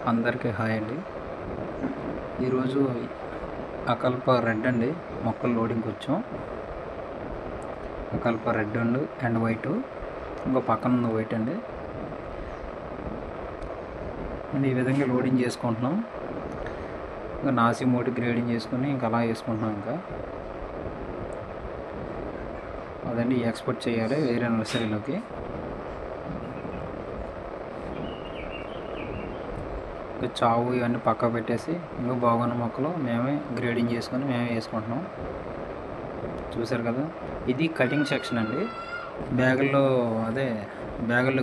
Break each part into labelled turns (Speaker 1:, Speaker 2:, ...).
Speaker 1: అందరికీ హాయ్ అండి. ఈరోజు అకల్ప రెడ్ అండి మొక్కలు లోడింగ్కి వచ్చాం. అకల్ప రెడ్ అండ్ వైట్, ఇంకో పక్కన ఉంది వైట్ అండి. ఈ విధంగా లోడింగ్ చేసుకుంటున్నాం. ఇంకా నాసి మోటి గ్రేడింగ్ చేసుకుని ఇంకా అలా వేసుకుంటున్నాం. ఇంకా అదండి ఎక్స్పోర్ట్ చేయాలి వేరే నర్సరీలోకి. చావు ఇవన్నీ పక్క పెట్టేసి ఇంకా బాగున్న మొక్కలు మేమే గ్రేడింగ్ చేసుకొని మేమే వేసుకుంటున్నాం. చూసారు కదా, ఇది కటింగ్ సెక్షన్ అండి. బ్యాగుల్లో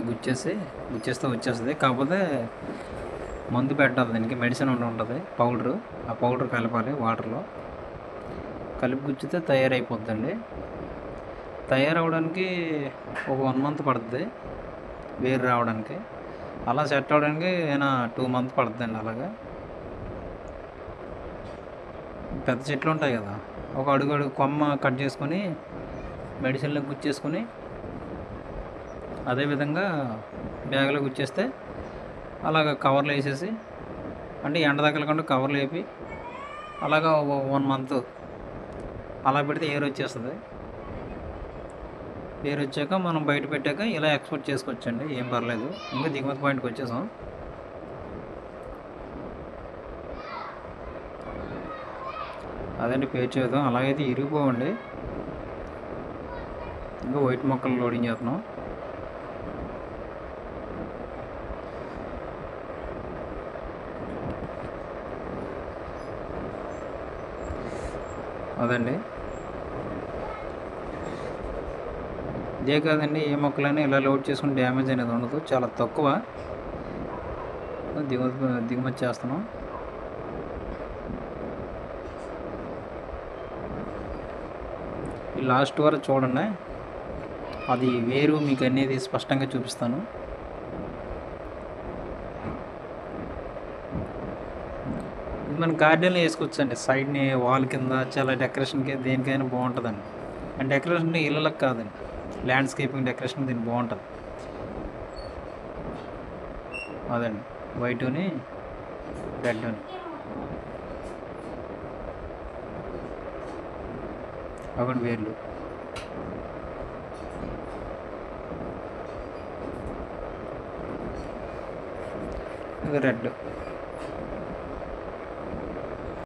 Speaker 1: గుచ్చేస్తే వచ్చేస్తుంది. కాకపోతే మందు పెట్టాలి, దీనికి మెడిసిన్ ఉంటుంది, పౌడరు. ఆ పౌడర్ కలపాలి వాటర్లో, కలిపి గుచ్చితే తయారైపోద్దండి. తయారవడానికి ఒక 1 month పడుతుంది వేరు రావడానికి. అలా సెట్ అవ్వడానికి 2 months పడుతుందండి. అలాగా పెద్ద చెట్లు ఉంటాయి కదా, ఒక అడుగు కొమ్మ కట్ చేసుకొని మెడిసిన్లో గుచ్చేసుకొని అదేవిధంగా బ్యాగ్లో గుచ్చేస్తే అలాగ కవర్లు వేసేసి, అంటే ఎండ తగలకుండా కవర్లు వేపి అలాగా 1 month అలా పెడితే ఎయిర్ వచ్చేస్తుంది. ఎయిర్ వచ్చాక మనం బయట పెట్టాక ఇలా ఎక్స్పోర్ట్ చేసుకోవచ్చండి, ఏం పర్లేదు. ఇంకా దిగుమతి పాయింట్కి వచ్చేసాం. అదండి పేరు చేద్దాం. అలాగైతే ఇరిగిపోవండి. ఇంకా వైట్ మొక్కలు లోడింగ్ చేస్తున్నాం. అదండి, ఇదే కాదండి, ఏ మొక్కలైనా ఇలా లోడ్ చేసుకుని డ్యామేజ్ అనేది ఉండదు, చాలా తక్కువ. దిగుమతి చేస్తున్నాం. ఈ లాస్ట్ వరకు చూడండి, అది వేరు మీకు అనేది స్పష్టంగా చూపిస్తాను. ఇది మన గార్డెన్లో వేసుకోవచ్చండి, సైడ్ని వాల్ కింద చాలా డెకరేషన్కి దేనికైనా బాగుంటుందండి. అండ్ డెకరేషన్ ఇళ్ళకి కాదండి, ల్యాండ్స్కేపింగ్ డెకరేషన్ దీనికి బాగుంటుంది. అదండి వైట్ని రెడ్ని. అక్కడ వేర్లు, ఇది రెడ్.